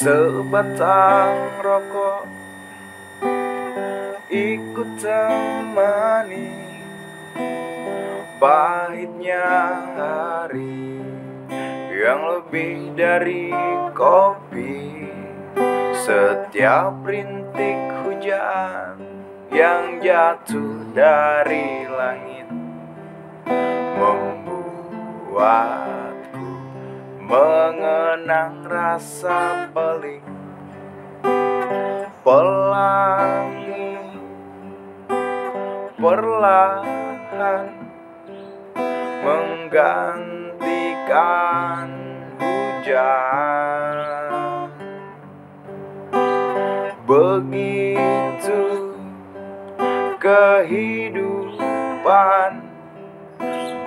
Sebatang rokok ikut temani pahitnya hari yang lebih dari kopi. Setiap rintik hujan yang jatuh dari langit membuatku mengenang rasa pelik. Pelangi perlahan menggantikan hujan. Begitu kehidupan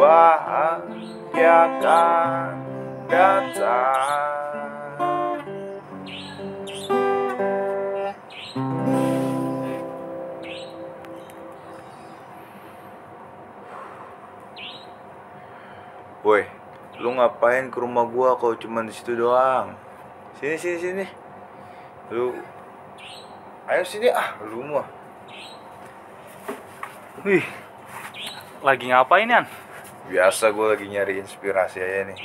bahagia akan datang. Woi, lu ngapain ke rumah gua kalau cuma di situ doang? Sini. Lu ayo sini lu mah. Wih, lagi ngapain Yan? Biasa gua lagi nyari inspirasi aja nih.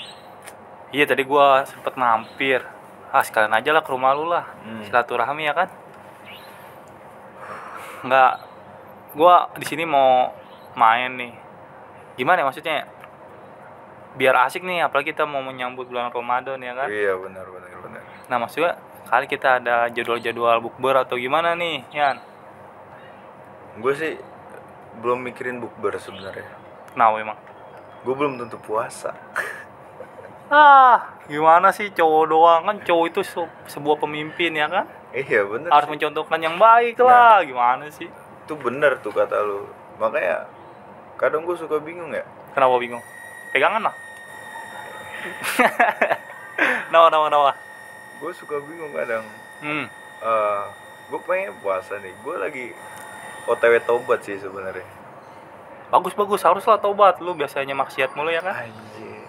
Iya tadi gua sempet mampir. Sekalian aja lah ke rumah lu lah. Silaturahmi ya kan? Enggak, gua di sini mau main nih. Gimana ya maksudnya? Biar asik nih, apalagi kita mau menyambut bulan Ramadan ya kan? Iya benar. Nah maksudnya kali kita ada jadwal bukber atau gimana nih Yan? Gue sih belum mikirin bukber sebenarnya. Kenapa emang? Gue belum tentu puasa. Gimana sih cowok doang, kan cowok itu sebuah pemimpin ya kan? Iya bener. Harus mencontohkan yang baik lah. Gimana sih? Itu bener tuh kata lu. Makanya kadang gue suka bingung ya. Kenapa bingung? Pegangan lah. Nawa. Gue suka bingung kadang. Gue pengen puasa nih. Gue lagi OTW tobat sih sebenarnya. Bagus, haruslah tobat. Lu biasanya maksiat mulu ya kan? Anjir.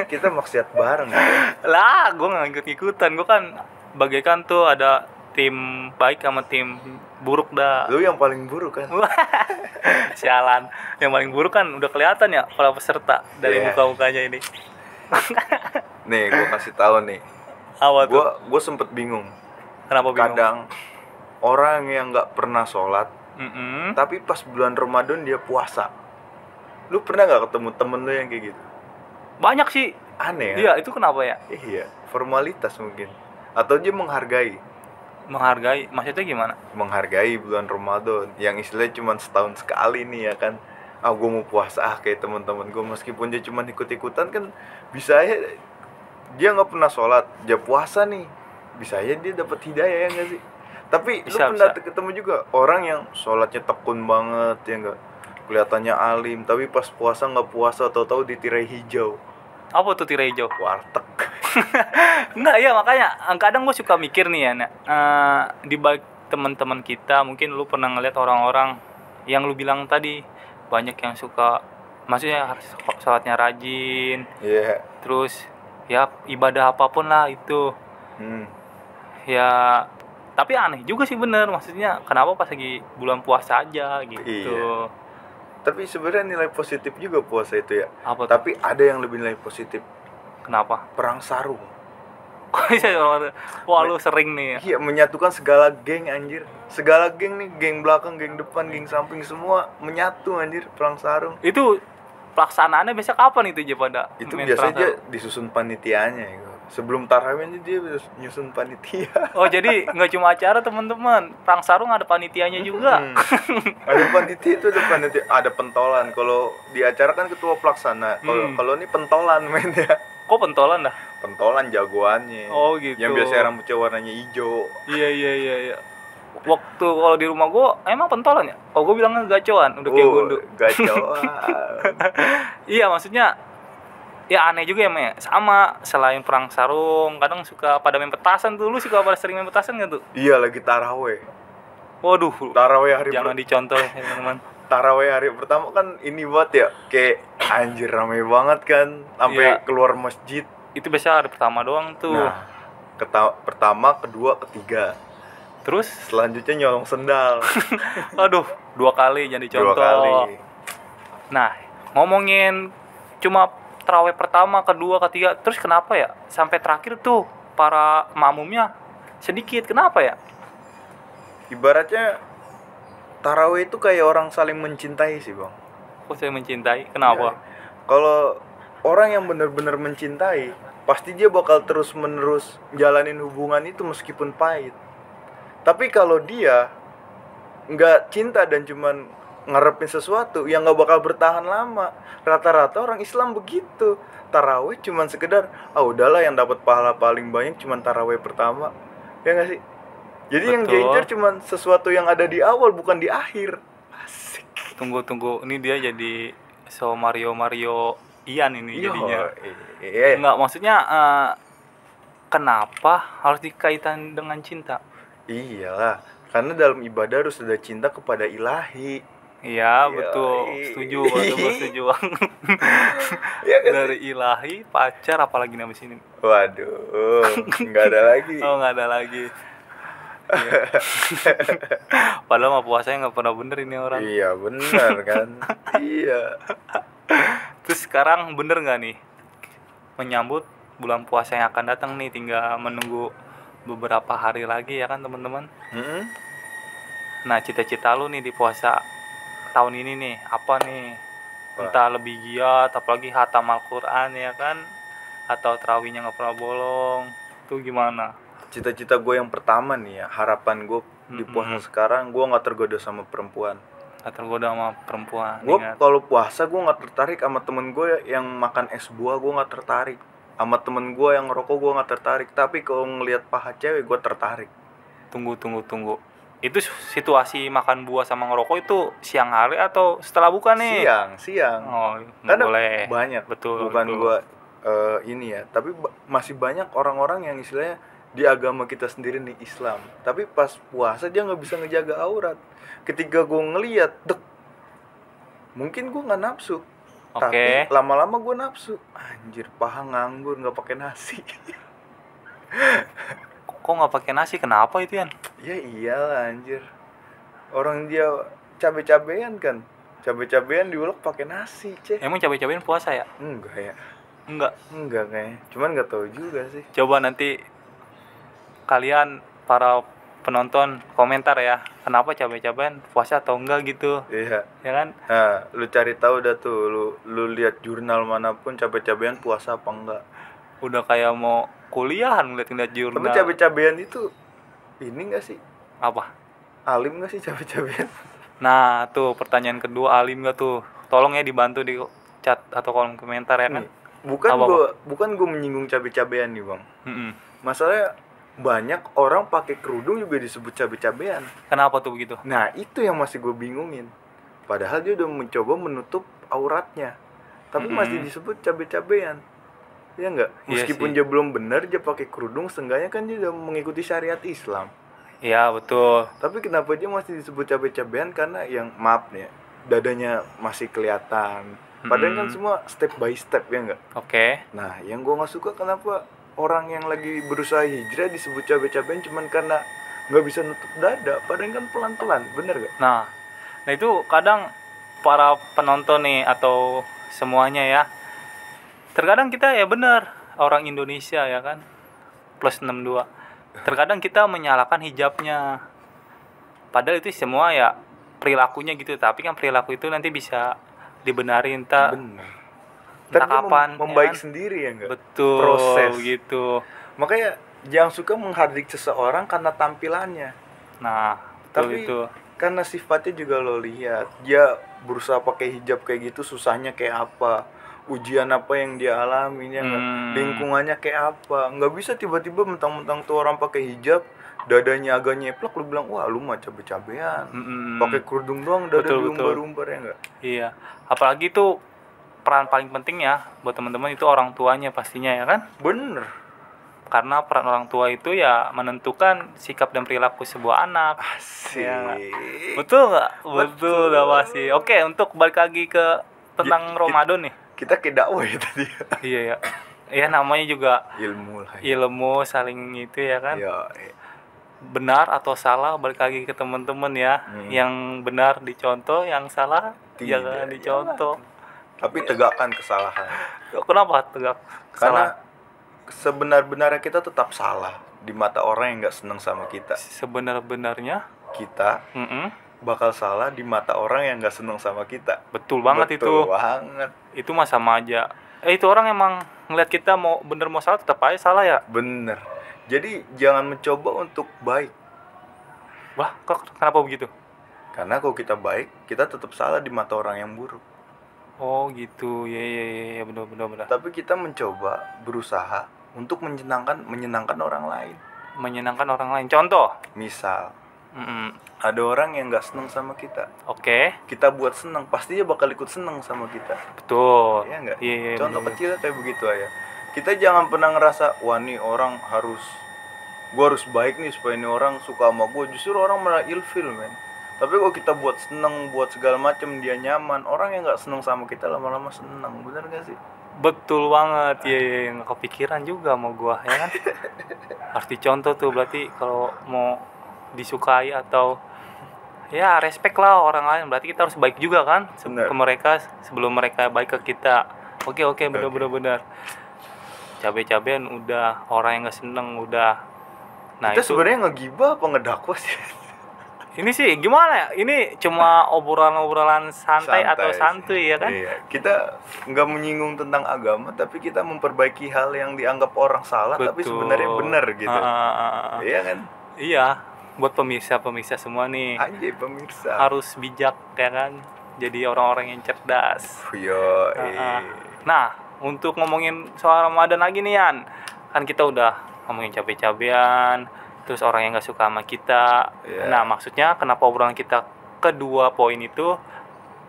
Kita maksiat bareng ya. Lah, gue gak ikut-ikutan. Gue kan bagaikan tuh ada tim baik sama tim buruk dah. Lu yang paling buruk kan? Sialan. Yang paling buruk kan udah kelihatan ya para peserta dari muka-mukanya ini. Nih, gue kasih tahu nih. Apa tuh? Gue sempet bingung. Kenapa bingung? Kadang orang yang nggak pernah sholat, tapi pas bulan Ramadan dia puasa. Lu pernah nggak ketemu temen lu yang kayak gitu? Banyak sih. Aneh kan? Iya, itu kenapa ya? Iya, formalitas mungkin. Atau dia menghargai. Menghargai, maksudnya gimana? Menghargai bulan Ramadan yang istilahnya cuma setahun sekali nih ya kan. Gue mau puasa kayak teman-teman gue, meskipun dia cuma ikut-ikutan kan bisa aja dia nggak pernah sholat, dia puasa nih, bisa aja dia dapat hidayah ya nggak sih? Tapi lu pernah ketemu juga orang yang sholatnya tekun banget ya nggak, kelihatannya alim, tapi pas puasa nggak puasa, tahu-tahu di tirai hijau. Apa tuh tirai hijau? Warteg. Enggak ya, makanya kadang gue suka mikir nih ya, di balik teman-teman kita mungkin lu pernah ngeliat orang-orang yang lu bilang tadi, banyak yang suka, maksudnya sholatnya rajin, terus ya ibadah apapun lah itu, ya tapi aneh juga sih bener, maksudnya kenapa pas lagi bulan puasa aja gitu. Iya. Tapi sebenarnya nilai positif juga puasa itu ya. Apa tuh? Tapi ada yang lebih nilai positif. Kenapa? Perang sarung. Wah lu sering nih ya. Iya, menyatukan segala geng anjir. Segala geng nih, geng belakang, geng depan, geng samping, semua menyatu anjir, perang sarung. Itu pelaksanaannya biasa kapan itu aja pada? Itu biasanya disusun panitianya gitu. Sebelum tarawih dia nyusun panitia. Oh jadi nggak cuma acara teman-teman, perang sarung ada panitianya juga. Ada panitia itu, ada pentolan. Kalau di acara kan ketua pelaksana. Kalau ini pentolan mainnya. Kok pentolan dah? Pentolan jagoannya. Oh gitu. Yang biasanya rambutnya warnanya hijau. Iya. Waktu kalau di rumah gue emang pentolan ya? Oh gue bilangnya gacoan, udah kayak gundu. Gacoan. Iya maksudnya ya aneh juga ya Me. Sama selain perang sarung, kadang suka pada main petasan tuh. Lu suka pada sering main petasan gak tuh? Iya, lagi taraweh. Waduh. Taraweh hari jangan dicontoh ya teman-teman. Taraweh hari pertama kan ini buat ya, kayak anjir rame banget kan, sampai keluar masjid. Itu biasa hari pertama doang tuh. Nah, Pertama, kedua, ketiga. Terus Selanjutnya nyolong sendal. aduh, 2 kali jadi 2 contoh. kali. Nah, ngomongin cuma terawih pertama, kedua, ketiga, terus kenapa ya sampai terakhir tuh para makmumnya sedikit? Kenapa ya? Ibaratnya tarawih itu kayak orang saling mencintai sih, Bang. Kok saya mencintai? Kenapa? Ya, kalau orang yang benar-benar mencintai, pasti dia bakal terus-menerus jalanin hubungan itu meskipun pahit. Tapi kalau dia nggak cinta dan cuman ngarepin sesuatu, yang nggak bakal bertahan lama. Rata-rata orang Islam begitu. Tarawih cuman sekedar, udahlah yang dapat pahala paling banyak cuman tarawih pertama. Ya nggak sih? Jadi yang dia Betul. incar cuman sesuatu yang ada di awal, bukan di akhir. Asik. Tunggu, ini dia jadi Mario Ian ini jadinya. Iya. Enggak, maksudnya kenapa harus dikaitan dengan cinta? Iyalah, karena dalam ibadah harus ada cinta kepada ilahi. Iya, Iya, betul. Setuju, betul setuju. Iya kan? Dari ilahi, pacar, apalagi nama sini. Waduh, nggak ada lagi. Oh, nggak ada lagi. Iya. Padahal mah puasanya nggak pernah bener ini orang. Iya benar kan. Iya. Terus sekarang bener nggak nih menyambut bulan puasa yang akan datang nih, tinggal menunggu beberapa hari lagi ya kan teman-teman. Nah, cita-cita lu nih di puasa tahun ini nih apa nih? Entah lebih giat, apalagi hatam Al-Quran ya kan, atau terawihnya nggak pernah bolong, tuh gimana? Cita-cita gue yang pertama nih ya, harapan gue di puasa sekarang, gue nggak tergoda sama perempuan. Nggak tergoda sama perempuan. Gue Ingat. kalau puasa gue nggak tertarik sama temen gue yang makan es buah, gue nggak tertarik. Sama temen gue yang ngerokok gue nggak tertarik. Tapi kalau ngelihat paha cewek gue tertarik. Tunggu. Itu situasi makan buah sama ngerokok itu siang hari atau setelah buka nih? Siang. Oh, nggak Karena boleh. banyak. Betul. Bukan betul. gue ini ya. Tapi masih banyak orang-orang yang istilahnya di agama kita sendiri nih Islam. Tapi pas puasa dia nggak bisa ngejaga aurat. Ketika gue ngelihat, mungkin gue nggak nafsu. Oke. Tapi lama-lama gue nafsu. Anjir, paha nganggur nggak pakai nasi. Kok nggak pakai nasi? Kenapa itu Yan? Ya iyalah anjir. Orang dia cabe-cabean kan. Cabe-cabean diulek pakai nasi, Ceh. Emang cabai-cabain puasa ya? Enggak ya. Enggak. Kayaknya. Cuman nggak tahu juga sih. Coba nanti kalian para penonton komentar ya, kenapa cabai-cabain puasa atau enggak gitu. Iya. Ya kan? Nah, lu cari tahu dah tuh, lu lihat jurnal manapun cabe-cabean puasa apa enggak. Udah kayak mau kuliahan ngeliat jurnal. Tapi cabe-cabean itu ini enggak sih? Apa? Alim enggak sih cabe-cabean? Nah, tuh pertanyaan kedua, alim gak tuh? Tolong ya dibantu di chat atau kolom komentar ya kan. Nih, bukan gue menyinggung cabe-cabean nih, Bang. Masalahnya banyak orang pakai kerudung juga disebut cabe-cabean. Kenapa tuh begitu? Nah, itu yang masih gue bingungin. Padahal dia udah mencoba menutup auratnya, tapi masih disebut cabe-cabean. Ya enggak? Iya Meskipun sih. dia belum benar dia pakai kerudung, seenggaknya kan dia udah mengikuti syariat Islam. Iya, betul. Tapi kenapa dia masih disebut cabe-cabean? Karena yang maaf nih ya, dadanya masih kelihatan. Padahal kan semua step by step, ya enggak? Oke. Nah, yang gue nggak suka kenapa orang yang lagi berusaha hijrah disebut cabe-cabean cuman karena nggak bisa nutup dada. Padahal kan pelan-pelan, bener gak? Nah itu kadang para penonton nih atau semuanya ya, terkadang kita ya bener orang Indonesia ya kan, plus 62, terkadang kita menyalahkan hijabnya, padahal itu semua ya perilakunya gitu. Tapi kan perilaku itu nanti bisa dibenarin entah Bener. entah Tapi kapan membaik ya kan? sendiri ya enggak? Betul. Proses. Gitu. Makanya jangan suka menghardik seseorang karena tampilannya. Nah betul. Tapi itu karena sifatnya juga lo lihat, dia berusaha pakai hijab kayak gitu susahnya kayak apa, ujian apa yang dia alami, ya nggak? Lingkungannya kayak apa. Nggak bisa tiba-tiba mentang-mentang tuh orang pakai hijab dadanya agak nyeplak lu bilang wah lu mah cabe-cabean. Pakai kerudung doang dada diumbar-umbar, ya nggak? Iya, apalagi tuh peran paling penting ya buat teman-teman itu orang tuanya pastinya ya kan. Bener. Karena peran orang tua itu ya menentukan sikap dan perilaku sebuah anak. Asik. Ya, betul nggak? Betul lah pasti. Oke, untuk balik lagi ke tentang Ramadan nih. Kita kayak dakwah ya tadi. Iya ya. ya namanya juga ilmu lah. ilmu saling itu ya kan. Iya. Benar atau salah balik lagi ke teman-teman ya. Yang benar dicontoh, yang salah jangan Tidak, dicontoh. Tapi tegakkan kesalahan. Kenapa tegak Karena salah? sebenar-benarnya kita tetap salah di mata orang yang nggak seneng sama kita. Sebenar-benarnya Kita bakal salah di mata orang yang nggak seneng sama kita. betul banget Betul itu. banget. Itu mah sama aja. Itu orang emang ngeliat kita mau bener mau salah tetap aja salah ya. Bener. Jadi jangan mencoba untuk baik. Wah, kok kenapa begitu? Karena kalau kita baik, kita tetap salah di mata orang yang buruk. Oh gitu. Ya benar. Tapi kita mencoba berusaha untuk menyenangkan orang lain. Menyenangkan orang lain. Contoh. Misal, Mm-mm. ada orang yang nggak seneng sama kita. Oke, Kita buat seneng, pasti dia bakal ikut seneng sama kita. betul. Iya nggak? Iya, Contoh bener. kecilnya kayak begitu aja. Kita jangan pernah ngerasa, wah nih orang gue harus baik nih supaya ini orang suka sama gue. Justru orang malah ilfil, men. Tapi kalau kita buat seneng, buat segala macem, dia nyaman, orang yang nggak seneng sama kita lama-lama seneng. Bener gak sih? Betul banget. Iya, nggak kepikiran juga mau gua ya kan. Arti contoh tuh berarti kalau mau disukai atau ya respect lah orang lain, berarti kita harus baik juga kan Bener. ke mereka sebelum mereka baik ke kita. Oke, benar. Cabe-cabean udah, orang yang nggak seneng udah. Nah Kita itu sebenarnya ngegibah apa ngedakwa sih? ini sih gimana ya? Ini cuma obrolan-obrolan santai atau sih. santuy ya kan? Iya. Kita nggak menyinggung tentang agama, tapi kita memperbaiki hal yang dianggap orang salah, tapi Betul. sebenarnya benar gitu. Iya kan? Iya, buat pemirsa semua nih Anjay pemirsa. harus bijak ya kan, jadi orang-orang yang cerdas. Yo, Nah, untuk ngomongin soal Ramadan lagi nih Yan, kan kita udah ngomongin cabe-cabean, terus orang yang nggak suka sama kita. Iya. Nah, maksudnya kenapa obrolan kita kedua poin itu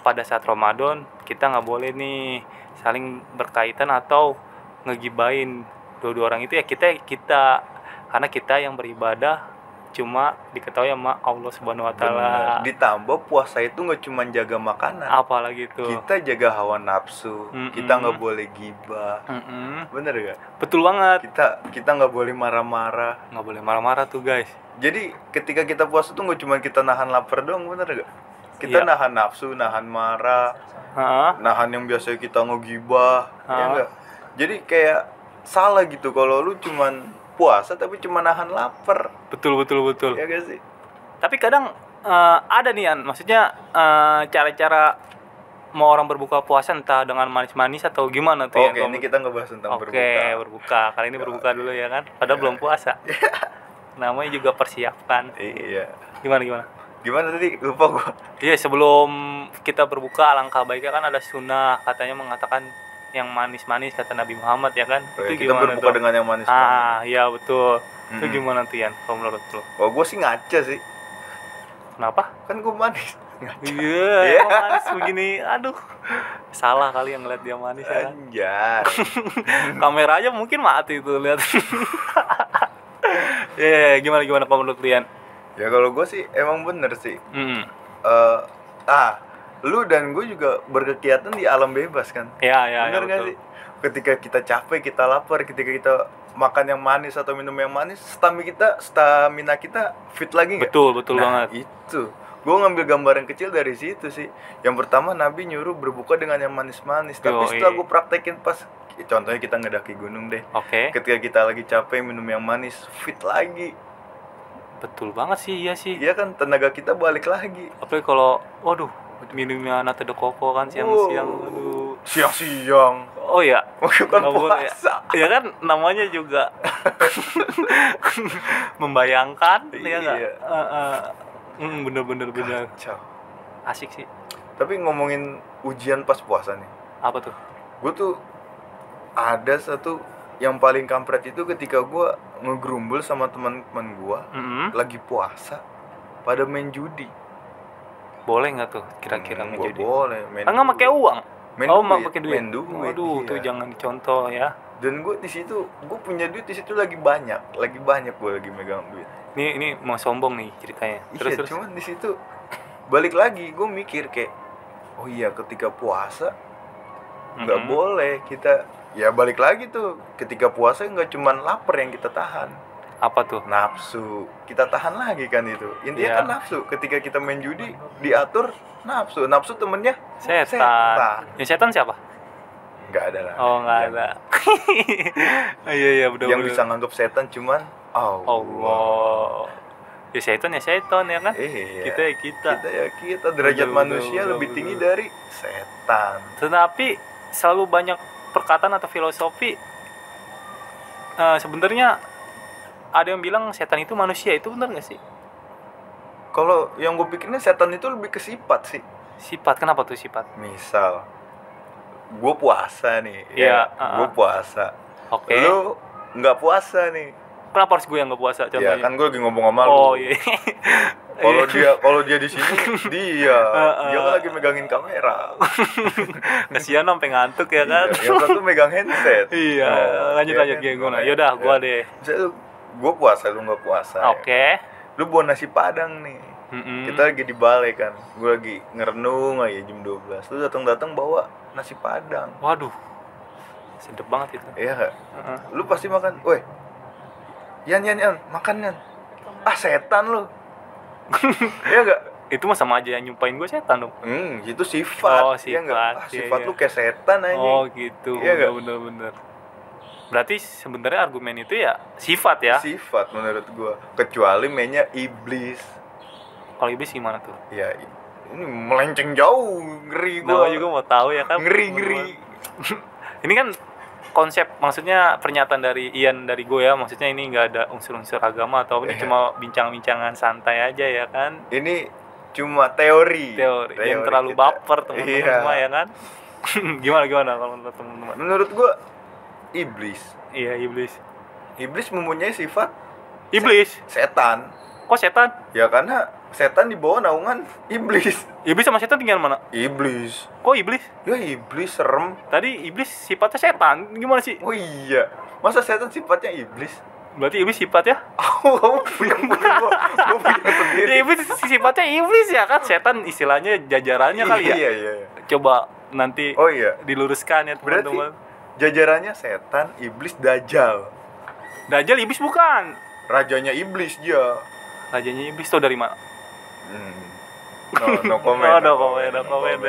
pada saat Ramadan kita nggak boleh nih saling berkaitan atau ngegibain dua-dua orang itu ya kita karena kita yang beribadah cuma diketahui sama Allah Subhanahu wa taala. Ditambah puasa itu nggak cuma jaga makanan, Apalagi itu. kita jaga hawa nafsu. Kita nggak boleh gibah. Bener gak? Betul banget. Kita nggak boleh marah-marah. Nggak boleh marah-marah tuh guys. Jadi ketika kita puasa tuh nggak cuma kita nahan lapar doang, bener gak? Kita Iya. nahan nafsu, nahan marah, nahan yang biasa kita ngegibah, ya enggak? Jadi kayak salah gitu kalau lu cuman puasa tapi cuma nahan lapar. Betul. Ya gak sih? Tapi kadang ada nih Yan, maksudnya cara-cara mau orang berbuka puasa entah dengan manis-manis atau gimana tuh Oke, Yan? ini kita ngebahas tentang berbuka. Kali ini berbuka dulu ya kan. Padahal belum puasa. Namanya juga persiapkan. Iya. Gimana tadi? Lupa gua. Iya, sebelum kita berbuka alangkah baiknya kan ada sunnah katanya mengatakan yang manis-manis kata Nabi Muhammad ya kan. Oke, Itu kita gimana berbuka tuh? dengan yang manis. Iya betul. Itu gimana tuh Yan kalau menurut lu? Oh, gua sih ngaca sih. Kenapa? Kan gua manis. Ngaca. Iya, Iya. emang manis begini. Aduh. Salah kali yang ngeliat dia manis ya kan. Anjay. Kamera aja mungkin mati tuh lihat. Iya, gimana kalau menurut Lian? Ya kalau gua sih emang bener sih. Hmm. Lu dan gue juga berkegiatan di alam bebas kan? Ya, Bener gak betul. sih? Ketika kita capek, kita lapar, ketika kita makan yang manis atau minum yang manis, stamina kita fit lagi nggak? Betul Nah, banget. itu. Gue ngambil gambaran kecil dari situ sih. Yang pertama Nabi nyuruh berbuka dengan yang manis-manis. Tapi Yoi. setelah gue praktekin pas, contohnya kita ngedaki gunung deh. Oke. Ketika kita lagi capek minum yang manis, fit lagi. Betul banget sih, iya sih. Iya kan, tenaga kita balik lagi. Apalagi kalau waduh, minumnya nata de coco kan siang-siang. Aduh. Siang-siang. Oh ya. Bukan Nggak boleh puasa. ya kan namanya juga membayangkan ya enggak? Iya. Bener. Kacau. Asik sih. Tapi ngomongin ujian pas puasa nih, Apa tuh? gue tuh ada satu yang paling kampret itu ketika gue ngegerumbul sama teman-teman gue lagi puasa pada main judi. Boleh nggak tuh kira-kira Gua ngejudi? boleh main Kan nggak pakai uang. Main Oh, duit, pakai duit. main duit, Waduh, iya. tuh jangan dicontoh ya. Dan gue di situ, gue punya duit di situ lagi banyak gue lagi megang duit. Ini mau sombong nih ceritanya. Terus. Iya, cuman di situ balik lagi gue mikir kayak, oh iya ketika puasa nggak boleh kita ya balik lagi tuh, ketika puasa nggak cuman lapar yang kita tahan, Apa tuh? nafsu kita tahan lagi kan. Itu intinya Iya. kan nafsu. Ketika kita main judi diatur nafsu temennya Setan. Yang setan siapa? nggak ada lah. Oh, nggak Yang- ada. Iya, benar. yang bisa nganggap setan cuman Allah. Ya setan ya kan? Iya. Kita ya kita. Kita derajat Betul, manusia betul, lebih betul. tinggi dari setan. Tetapi selalu banyak perkataan atau filosofi sebenarnya ada yang bilang setan itu manusia, itu benar nggak sih? Kalau yang gue pikirnya setan itu lebih ke sifat sih. Sifat, kenapa tuh sifat? Misal gue puasa nih, Iya, gue puasa. Oke. Lu nggak puasa nih. Kenapa harus gue yang nggak puasa Ya contohnya? kan gue lagi ngomong sama lu. Oh iya. Kalau dia di sini dia kan lagi megangin kamera. Kasihan sampai ngantuk ya kan? Iya, yang satu megang handset. Iya, lanjut iya kan? gimana? Yaudah, gua deh. Misalnya gue puasa, lu nggak puasa. Oke. Lu bawa nasi padang nih. Mm-mm. Kita lagi di balai kan. Gue lagi ngerenung aja jam 12. Lu datang bawa nasi padang. Waduh. Sedep banget itu. Iya nggak? Heeh. Lu pasti makan. Woi. Yan, makan Yan. Ah, setan lu. Iya nggak? Itu mah sama aja yang nyumpain gue setan dong. Itu sifat. Oh, Iya nggak? sifat. Ah, Iya, sifat iya. lu kayak setan aja. Oh gitu. Iya nggak? Bener. Berarti sebenarnya argumen itu ya sifat ya. Sifat menurut gua. Kecuali mainnya iblis. Kalau iblis gimana tuh? Ya, ini melenceng jauh, ngeri gua. Nah, juga mau tahu ya kan. Ngeri. Ini kan konsep, maksudnya pernyataan dari Ian dari gue ya, maksudnya ini nggak ada unsur-unsur agama atau ini Iya. cuma bincang-bincangan santai aja ya kan. Ini cuma teori. Yang terlalu kita. baper teman-teman Iya. semua ya kan. gimana kalau menurut teman-teman? Menurut gua iblis. Iya, iblis. Iblis mempunyai sifat Iblis. setan. Kok setan? Ya karena setan di bawah naungan iblis. Iblis sama setan tinggal mana? Iblis. Kok iblis? Ya iblis serem. Tadi iblis sifatnya setan. Gimana sih? Oh iya. Masa setan sifatnya iblis? Berarti iblis sifatnya? Kamu punya gua punya sendiri. Ya, iblis sifatnya iblis ya kan. Setan istilahnya jajarannya kali ya. Iya. Coba nanti Oh iya. diluruskan ya Berarti teman-teman. jajarannya setan, iblis, dajjal. Dajjal iblis bukan. Rajanya iblis dia. Rajanya iblis tuh dari mana? No comment. No comment. Ya, no comment.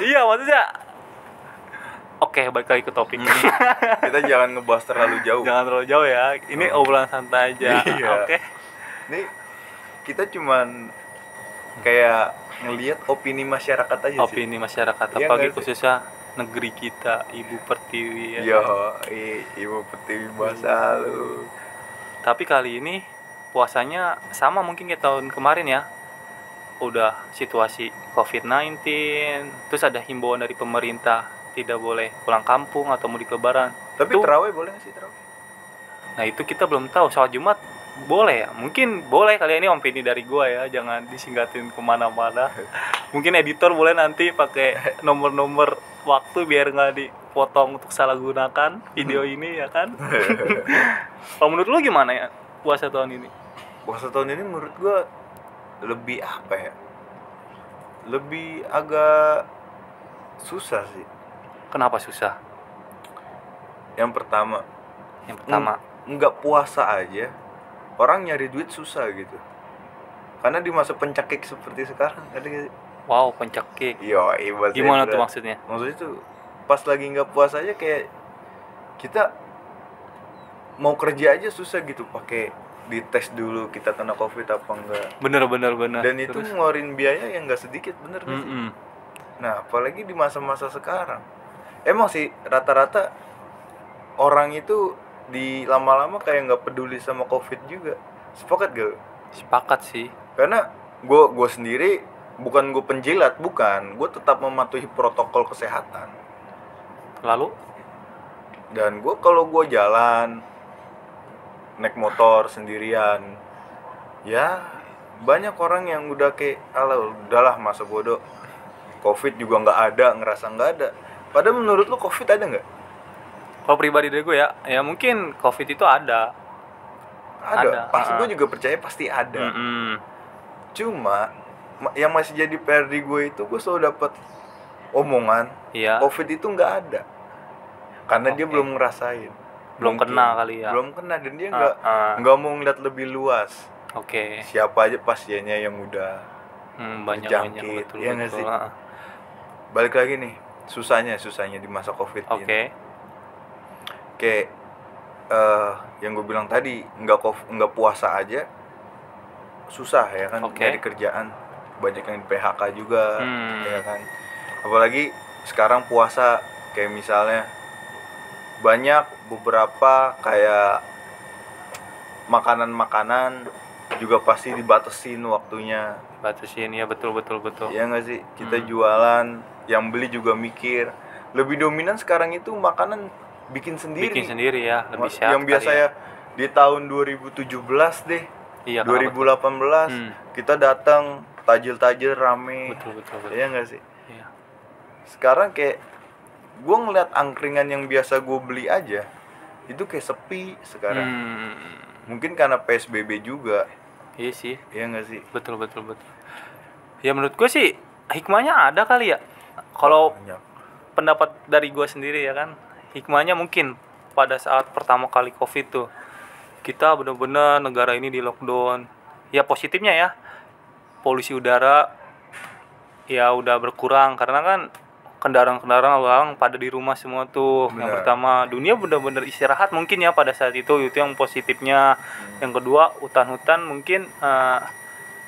Iya, maksudnya. Oke, balik lagi ke topik. Kita jangan ngebahas terlalu jauh. Jangan terlalu jauh ya. Ini obrolan santai aja. Iya. Oke. Ini kita cuman kayak ngelihat opini masyarakat aja sih. Opini masyarakat, Iya apalagi nggak sih? khususnya negeri kita, Ibu Pertiwi ya. Yo, ibu Pertiwi bahasa lu. Tapi kali ini puasanya sama mungkin kayak tahun kemarin ya. Udah situasi COVID-19, terus ada himbauan dari pemerintah tidak boleh pulang kampung atau mudik lebaran. Tapi Itu- terawih boleh nggak sih terawih? Nah itu kita belum tahu. Sholat Jumat boleh ya? Mungkin boleh kali ini opini dari gua ya. Jangan disinggatin kemana-mana. Mungkin editor boleh nanti pakai nomor-nomor waktu biar nggak dipotong untuk salah gunakan video ini ya kan. Kalau menurut lu gimana ya puasa tahun ini? Puasa tahun ini menurut gua lebih apa ya? Lebih agak susah sih. Kenapa susah? Yang pertama, Yang pertama, nggak puasa aja orang nyari duit susah gitu. Karena di masa pencakik seperti sekarang ada nggak sih? wow, pencekik. Yo, Gimana tuh maksudnya? Maksudnya tuh pas lagi nggak puasa aja kayak kita mau kerja aja susah gitu, pakai dites dulu kita kena covid apa enggak. Bener. Dan itu Terus? ngeluarin biaya yang nggak sedikit, bener nggak sih? Mm-mm. Nah apalagi di masa-masa sekarang, emang sih rata-rata orang itu di lama-lama kayak nggak peduli sama covid juga. Sepakat gak? Sepakat sih. Karena gue sendiri bukan gue penjilat, bukan, gue tetap mematuhi protokol kesehatan. Lalu Dan gue kalau gue jalan naik motor sendirian, ya banyak orang yang udah kayak alah udahlah masa bodoh, covid juga nggak ada, ngerasa nggak ada. Padahal menurut lu covid ada nggak? kalau pribadi dari gue ya mungkin COVID itu ada. Ada. Pasti ah. gue juga percaya pasti ada. Mm-mm. Cuma yang masih jadi PR di gue itu gue selalu dapat omongan Iya. COVID itu nggak ada, karena dia Oke. belum ngerasain, Belum mungkin. kena kali ya. Belum kena, dan dia Ah. nggak mau ngeliat lebih luas. Oke. Siapa aja pasiennya yang udah Banyak terjangkit, betul ya nggak betul. sih? Balik lagi nih, susahnya di masa COVID ini. Oke. Kayak yang gue bilang tadi, nggak puasa aja susah ya kan, Oke. nyari kerjaan, banyak yang di PHK juga, Hmm. ya kan. Apalagi sekarang puasa, kayak misalnya banyak beberapa kayak makanan-makanan juga pasti dibatasin waktunya. Batasin ya, betul betul betul. Ya nggak sih, kita jualan, yang beli juga mikir. Lebih dominan sekarang itu makanan bikin sendiri. Bikin sendiri ya, lebih sehat Yang kali biasa ya di tahun 2017 deh, Iya, 2018 kita datang tajil-tajil rame. Betul betul betul. Iya nggak sih? Iya. Sekarang kayak gue ngeliat angkringan yang biasa gue beli aja itu kayak sepi sekarang. Mungkin karena PSBB juga. Iya sih. Iya nggak sih? Betul betul betul. Ya menurut gue sih hikmahnya ada kali ya. Kalau Banyak. pendapat dari gue sendiri ya kan, hikmahnya mungkin pada saat pertama kali COVID tuh kita benar-benar negara ini di lockdown. Ya positifnya ya, polusi udara ya udah berkurang karena kan kendaraan-kendaraan lalu lalang pada di rumah semua tuh. Yang Benar. pertama, dunia benar-benar istirahat mungkin ya pada saat itu yang positifnya. Yang kedua, hutan-hutan mungkin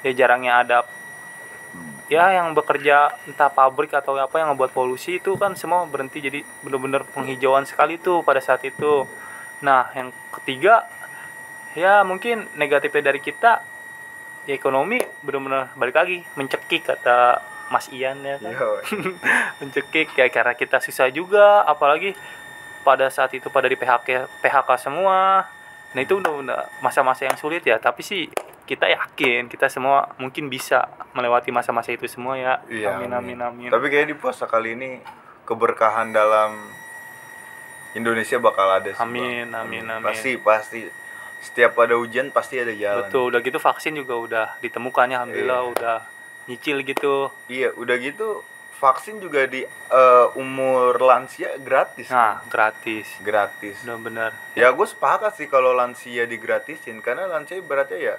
ya jarangnya ada ya yang bekerja entah pabrik atau apa yang ngebuat polusi, itu kan semua berhenti, jadi benar-benar penghijauan sekali tuh pada saat itu. Nah, yang ketiga ya mungkin negatifnya dari kita ya ekonomi benar-benar balik lagi mencekik kata Mas Ian ya kan. Yo, Mencekik ya karena kita susah juga, apalagi pada saat itu pada di PHK semua. Nah itu udah masa-masa yang sulit ya, tapi sih kita yakin kita semua mungkin bisa melewati masa-masa itu semua ya. iya, Amin amin amin. Tapi kayaknya di puasa kali ini keberkahan dalam Indonesia bakal ada sih, Amin Bang. amin amin. Pasti setiap ada hujan pasti ada jalan. Betul, udah gitu vaksin juga udah ditemukannya, alhamdulillah udah nyicil gitu. Iya, udah gitu vaksin juga di umur lansia gratis. Nah, gratis. Gratis. Benar-benar. Ya gue sepakat sih kalau lansia digratisin, karena lansia ibaratnya ya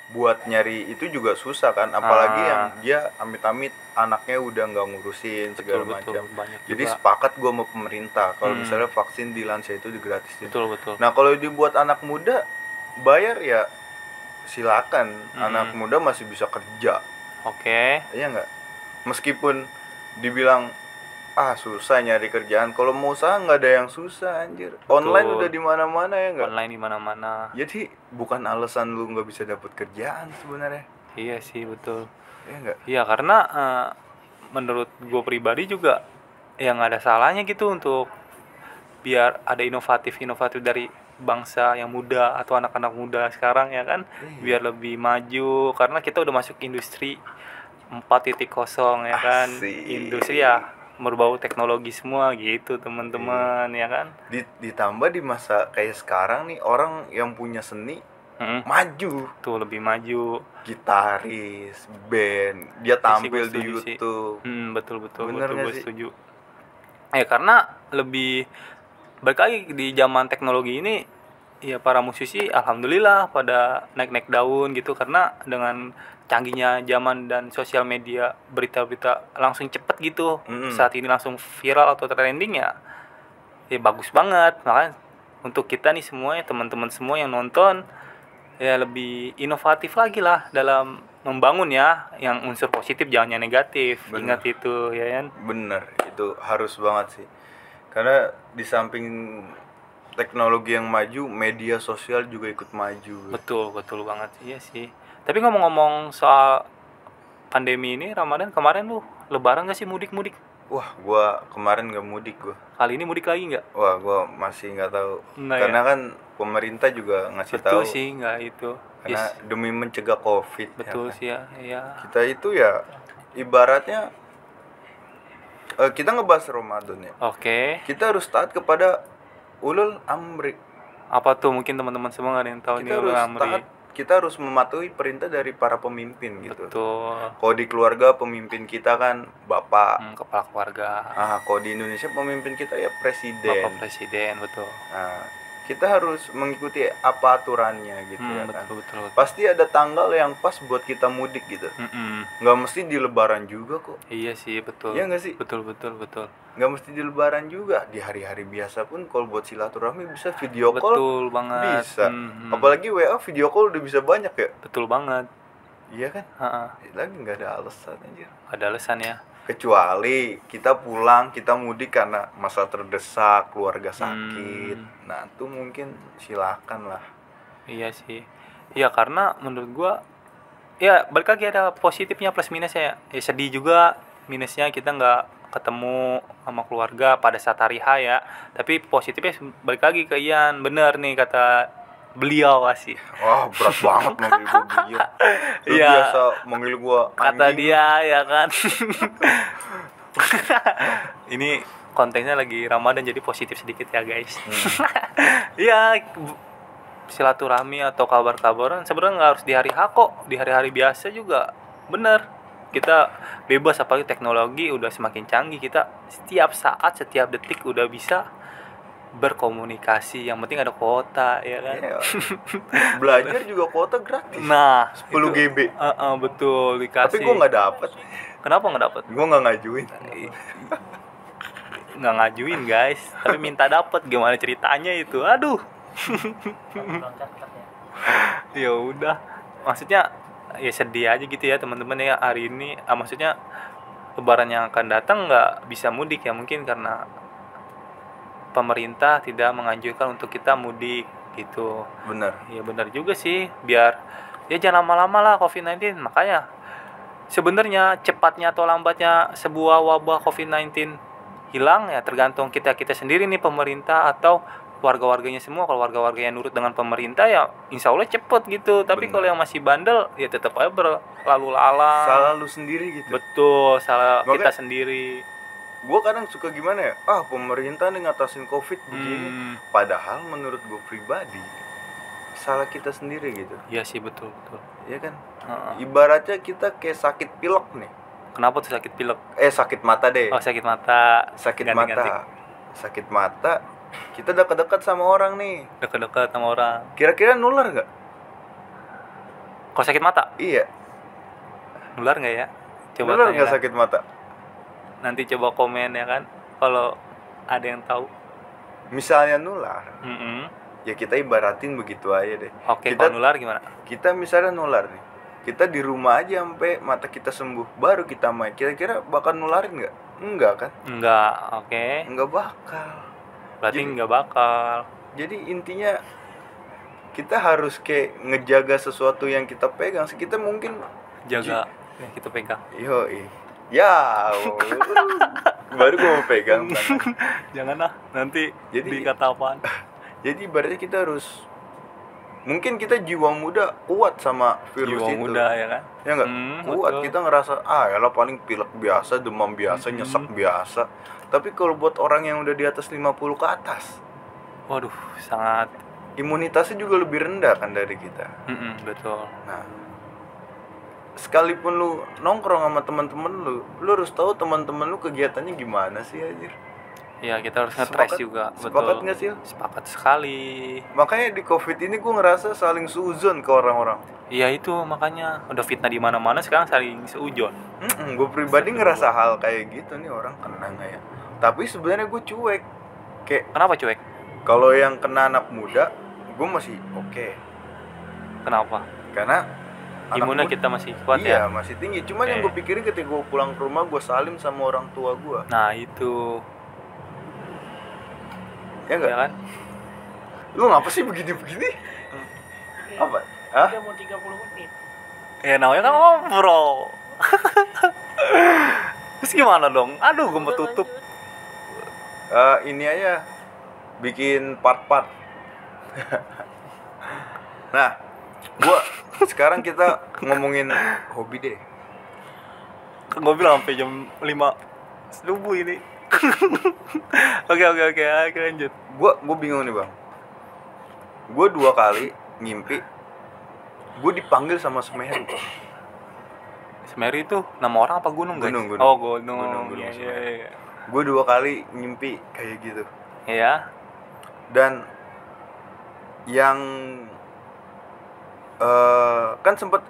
buat nyari itu juga susah kan, apalagi yang dia amit-amit anaknya udah nggak ngurusin segala macam. Banyak Jadi juga. sepakat gue sama pemerintah kalau misalnya vaksin di lansia itu digratisin. Betul betul. Nah kalau dibuat anak muda bayar ya silakan, anak muda masih bisa kerja, Oke. iya nggak? Meskipun dibilang susah nyari kerjaan, kalau mau usaha nggak ada yang susah anjir. Online udah di mana-mana ya nggak? Online di mana-mana. Jadi bukan alasan lu nggak bisa dapet kerjaan sebenarnya, Iya sih, betul. ya nggak? Iya, karena menurut gue pribadi juga ya nggak ada salahnya gitu untuk biar ada inovatif dari bangsa yang muda atau anak-anak muda sekarang ya kan, biar lebih maju karena kita udah masuk industri 4.0 ya kan. Asik. Industri ya berbau teknologi semua gitu teman-teman ya kan. Ditambah di masa kayak sekarang nih, orang yang punya seni maju, Tuh lebih maju. gitaris, band, dia tampil di setuju sih. YouTube. Betul Bener nggak gue sih? setuju. Karena lebih balik lagi di zaman teknologi ini ya, para musisi alhamdulillah pada naik daun gitu karena dengan canggihnya zaman dan sosial media, berita-berita langsung cepet gitu. Saat ini langsung viral atau trending ya bagus banget. Makanya untuk kita nih semua ya, teman-teman semua yang nonton ya lebih inovatif lagi lah dalam membangun ya, yang unsur positif jangan yang negatif. Bener. Ingat itu ya kan. Bener, itu harus banget sih, karena di samping teknologi yang maju, media sosial juga ikut maju. Betul banget. Iya sih. Tapi ngomong-ngomong soal pandemi ini, Ramadan kemarin lu lebaran gak sih, mudik? Wah, gua kemarin gak mudik gua. Kali ini mudik lagi nggak? Wah, gua masih nggak tahu. Nggak Karena kan pemerintah juga ngasih tahu. Betul sih, nggak itu. Karena demi mencegah COVID. Betul ya kan? sih ya. Kita itu ya ibaratnya kita ngebahas Ramadan ya. Oke. Kita harus taat kepada ulul amri. Apa tuh, mungkin teman-teman semua nggak ada yang tahu nih Kita ulul harus amri. taat. kita harus mematuhi perintah dari para pemimpin gitu. Betul. Kalau di keluarga pemimpin kita kan bapak. Kepala keluarga. Kalau di Indonesia pemimpin kita ya presiden. Bapak presiden, betul. Nah, kita harus mengikuti apa aturannya gitu ya kan. Betul. Pasti ada tanggal yang pas buat kita mudik gitu. Nggak mesti di Lebaran juga kok. Iya sih, betul. Iya nggak sih? Betul. Nggak mesti di Lebaran juga, di hari-hari biasa pun kalau buat silaturahmi bisa video call. Betul banget. Bisa. Apalagi WA video call udah bisa banyak ya. Betul banget. Iya kan? Lagi nggak ada alasan aja. Ada alasan ya. Kecuali kita pulang, kita mudik karena masa terdesak, keluarga sakit. Nah, itu mungkin silakan lah. Iya sih. Ya karena menurut gua ya balik lagi ada positifnya plus minusnya ya. Sedih juga minusnya kita nggak ketemu sama keluarga pada saat hari H ya. Tapi positifnya balik lagi ke Ian, bener nih kata beliau kasih. Wah, berat banget manggil gue beliau. Lu Iya. biasa manggil gue anjing. Kata dia ya kan. Ini kontennya lagi Ramadan jadi positif sedikit ya guys. Iya, silaturahmi atau kabar-kabaran sebenarnya nggak harus di hari H kok, di hari-hari biasa juga bener. Kita bebas, apalagi teknologi udah semakin canggih, kita setiap saat setiap detik udah bisa berkomunikasi. Yang penting ada kuota ya kan. Iya. Belajar juga kuota gratis. Nah 10 GB. Betul dikasih. Tapi gue nggak dapet. Kenapa nggak dapet? Gue nggak ngajuin. Nggak ngajuin guys, tapi minta dapet. Gimana ceritanya itu? Aduh. Ya udah, maksudnya ya sedih aja gitu ya teman-teman ya hari ini. Maksudnya Lebaran yang akan datang nggak bisa mudik ya, mungkin karena pemerintah tidak menganjurkan untuk kita mudik gitu. Bener. Ya benar juga sih, biar ya jangan lama-lama lah COVID-19. Makanya sebenarnya cepatnya atau lambatnya sebuah wabah COVID-19 hilang ya tergantung kita sendiri nih, pemerintah atau warga-warganya semua. Kalau warga-warga yang nurut dengan pemerintah ya insya Allah cepet gitu. Tapi kalau yang masih bandel ya tetap aja berlalu lalang. Salah lu sendiri gitu. Betul, salah Makanya, kita sendiri. Gue kadang suka gimana ya, pemerintah nih ngatasin COVID begini. Padahal menurut gue pribadi salah kita sendiri gitu. Iya sih, betul. Iya kan? Ibaratnya kita kayak sakit pilek nih. Kenapa tuh sakit pilek? Sakit mata deh. Oh, sakit mata. Sakit Ganti-ganti. mata. Sakit mata. Kita dekat-dekat sama orang nih. Dekat-dekat sama orang. Kira-kira nular nggak? Kalau sakit mata? Iya. Nular nggak ya? Coba Nular nggak tanyakan. sakit mata? Nanti coba komen ya kan, kalau ada yang tahu. Misalnya nular, Mm-mm. ya kita ibaratin begitu aja deh. Oke, Kita- kalau nular gimana? Kita misalnya nular nih. Kita di rumah aja sampai mata kita sembuh, baru kita main. Kira-kira bakal nularin nggak? Enggak kan? Enggak, oke. Enggak bakal. Berarti Jadi- enggak bakal. Jadi intinya kita harus kayak ngejaga sesuatu yang kita pegang. Kita mungkin Jaga yang kita pegang. yoi. Ya, baru gue mau pegang. Janganlah, nanti Jadi- dikata apaan. Jadi ibaratnya kita harus, mungkin kita jiwa muda kuat sama virus Jiwa itu. muda ya kan. Ya enggak? Kuat. Betul. Kita ngerasa yalah paling pilek biasa, demam biasa, nyesek biasa. Tapi kalau buat orang yang udah di atas 50 ke atas, Waduh, sangat. imunitasnya juga lebih rendah kan dari kita. Betul. Nah, sekalipun lu nongkrong sama teman-teman lu harus tahu teman-teman lu kegiatannya gimana sih anjir. Ya, kita harus nge-trace Sepakat- juga. sepakat Betul. nggak sih? Sepakat sekali. Makanya di Covid ini gue ngerasa saling suuzon ke orang-orang. Iya itu makanya udah fitnah di mana-mana sekarang saling seujon. Gue pribadi ngerasa hal kayak gitu nih, orang kena nggak ya? Tapi sebenarnya gue cuek. Kayak Kenapa cuek? kalau yang kena anak muda, gue masih oke. Kenapa? Karena anak Imunnya muda- kita masih kuat iya, ya. masih tinggi. Cuman yang Oke. gue pikirin ketika gue pulang ke rumah, gue salim sama orang tua gue. Nah itu Ya enggak? ya kan. Lu ngapa sih begini-begini? Apa? Hah? Udah mau 30 menit. Ya namanya kan ngobrol. Terus gimana dong? Aduh, gue mau Udah tutup. lanjut. Ini aja bikin part-part. Nah, sekarang kita ngomongin hobi deh. Kan gue bilang sampai jam 5 subuh ini. Oke, ayo lanjut. Gue bingung nih bang. Gue 2 kali ngimpi gue dipanggil sama Semeru. Semeru itu nama orang apa gunung, guys? Gunung. Oh, gunung. Gunung Iya, Semeru. iya. Gue 2 kali ngimpi kayak gitu. Iya. Dan yang kan sempet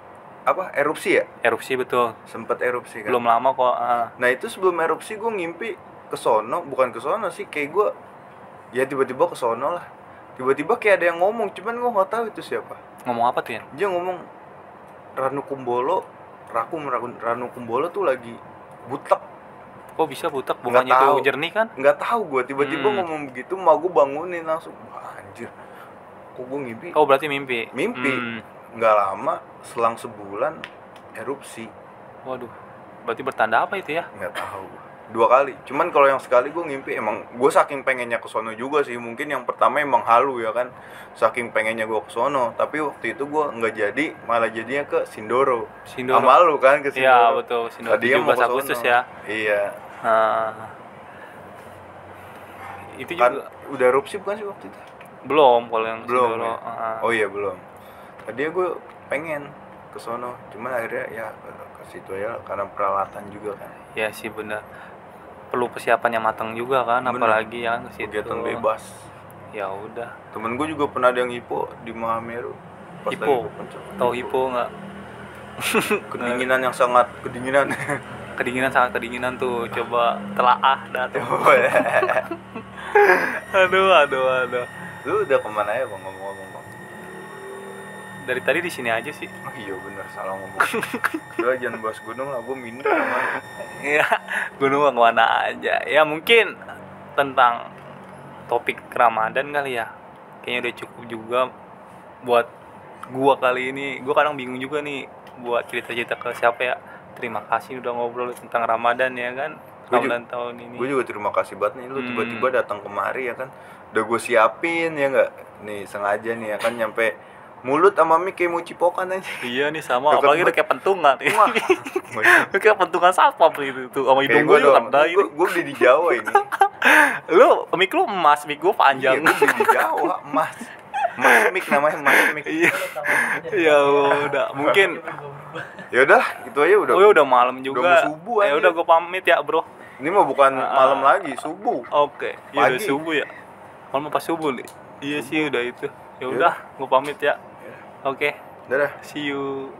erupsi ya? Erupsi betul. Sempet erupsi kan. Belum lama kok. Nah itu sebelum erupsi gue ngimpi kesono, bukan kesono sih, kayak gue ya tiba-tiba kesono lah. Tiba-tiba kayak ada yang ngomong, cuman gue nggak tahu itu siapa. Ngomong apa tuh ya? Dia ngomong Ranu Kumbolo tuh lagi butek. Kok bisa butek? Bunganya Nggak tuh tahu. jernih kan? Nggak tahu gue, tiba-tiba ngomong begitu, mau gue bangunin langsung. Wah, anjir, kok gue ngimpi? Oh, berarti mimpi. Nggak lama, selang sebulan erupsi. Waduh, berarti bertanda apa itu ya? Nggak tahu. 2 kali. Cuman kalau yang sekali gue ngimpi, emang gue saking pengennya ke sono juga sih. Mungkin yang pertama emang halu ya kan, saking pengennya gue ke sono. Tapi waktu itu gue nggak jadi, malah jadinya ke Sindoro. Sama lu kan ke Sindoro. Iya betul, Sindoro. Tadinya mau 17 ke Agustus sono. ya. Iya. Itu Kan juga udah erupsi bukan sih waktu itu? belum kalau yang Belum. Sindoro. Ya? Oh iya belum. Tadinya gue pengen ke sono, cuman akhirnya ya ke situ ya karena peralatan juga kan. Ya sih benar. Perlu persiapan yang matang juga kan, Bener. apalagi ya ke situ. Kegiatan bebas. Ya udah. Temen gue juga pernah ada yang hipo di Mahameru. Pas Hipo? lagi ke puncak. Tahu hipo nggak? Kedinginan yang sangat kedinginan. Kedinginan, sangat kedinginan tuh. Coba telaah dah tuh. Aduh. Lu udah kemana ya bang ngomong-ngomong bang? Dari tadi di sini aja sih. Oh iya bener, salah ngomong. Udah jangan bahas gunung lah, gue minder sama. Iya, gunung kemana aja. Ya mungkin tentang topik Ramadan kali ya. Kayaknya udah cukup juga buat gua kali ini. Gua kadang bingung juga nih buat cerita-cerita ke siapa ya. Terima kasih udah ngobrol tentang Ramadan ya kan. Ramadan tahun ini. Gue juga terima kasih banget nih lu tiba-tiba datang kemari ya kan. Udah gue siapin ya nggak. Nih sengaja nih ya kan nyampe mulut sama mic kayak mau cipokan aja. Iya nih sama, Deket apalagi udah banget. kayak pentungan. Wah. Kayak pentungan satpam gitu tuh. Sama hidung Kayak gue gue juga dong. kena ini. Gue beli di Jawa ini. Mic lu emas, mic gue Iya, panjang. gue beli di Jawa, Mas. Mas mic namanya, Mas mic. Iya. Ya udah, mungkin Ya udah, itu aja udah. oh ya udah malam juga. Udah mau subuh Ya aja. udah gue pamit ya, Bro. Ini mah bukan malam lagi, subuh. Oke. Ya udah Pagi. subuh ya. Malam pas subuh nih. Iya sih udah itu. Ya Ya udah, gue pamit ya. Ya. Oke. Dadah. See you.